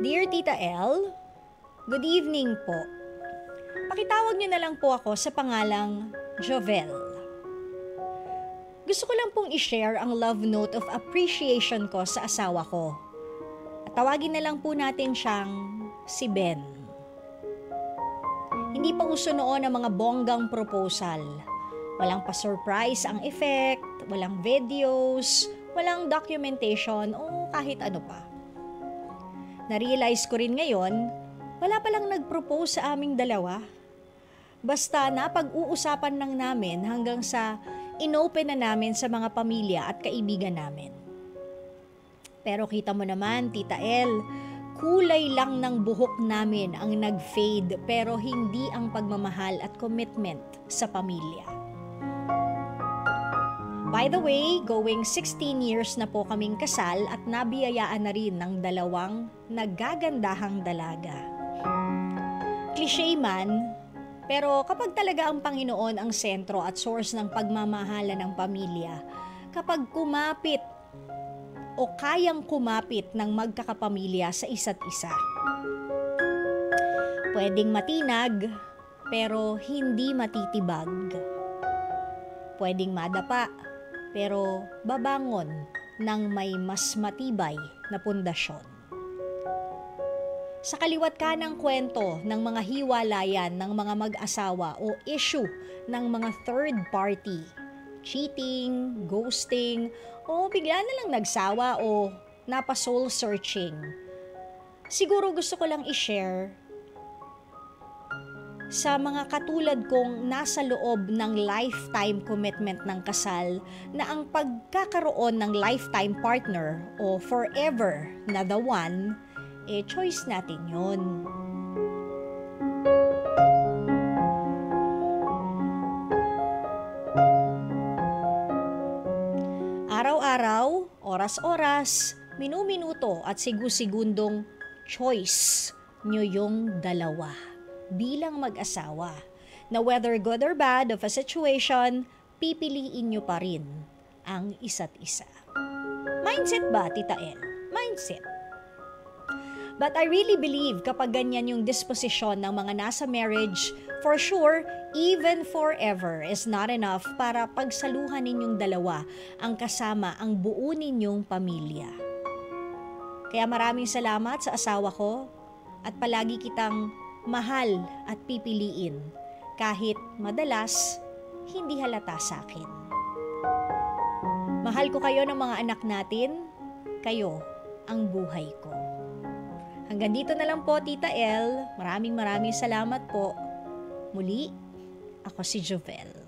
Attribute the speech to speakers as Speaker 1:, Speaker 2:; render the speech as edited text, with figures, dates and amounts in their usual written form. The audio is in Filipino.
Speaker 1: Dear Tita L, good evening po. Pakitawag niyo na lang po ako sa pangalang Jovel. Gusto ko lang pong i-share ang love note of appreciation ko sa asawa ko. At tawagin na lang po natin siyang si Ben. Hindi pa uso noon ang mga bonggang proposal. Walang pa-surprise ang effect, walang videos, walang documentation o kahit ano pa. Na-realize ko rin ngayon, wala palang nag-propose sa aming dalawa. Basta napag-uusapan lang namin hanggang sa inopen na namin sa mga pamilya at kaibigan namin. Pero kita mo naman, Tita El, kulay lang ng buhok namin ang nag-fade pero hindi ang pagmamahal at commitment sa pamilya. By the way, going 16 years na po kaming kasal at nabiyayaan na rin ng dalawang nagagandahang dalaga. Cliché man, pero kapag talaga ang Panginoon ang sentro at source ng pagmamahala ng pamilya, kapag kumapit o kayang kumapit ng magkakapamilya sa isa't isa. Pwedeng matinag, pero hindi matitibag. Pwedeng madapa, pero babangon ng may mas matibay na pundasyon. Sa kaliwat kanang kwento ng mga hiwalayan ng mga mag-asawa o issue ng mga third party, cheating, ghosting, o bigla na lang nagsawa o napa-soul searching, siguro gusto ko lang i-share sa mga katulad kong nasa loob ng lifetime commitment ng kasal na ang pagkakaroon ng lifetime partner o forever na the one, choice natin yun. Araw-araw, oras-oras, minu-minuto at sigu-sigundong choice nyo yung dalawa bilang mag-asawa na whether good or bad of a situation, pipiliin nyo pa rin ang isa't isa. Mindset ba, Tita El? Mindset. But I really believe kapag ganyan yung disposisyon ng mga nasa marriage, for sure, even forever is not enough para pagsaluhan ninyong dalawa ang kasama ang buo ninyong pamilya. Kaya maraming salamat sa asawa ko at palagi kitang mahal at pipiliin kahit madalas hindi halata sa akin. Mahal ko kayo ng mga anak natin, kayo ang buhay ko. Hanggang dito na lang po, Tita El. Maraming salamat po. Muli, ako si Jovel.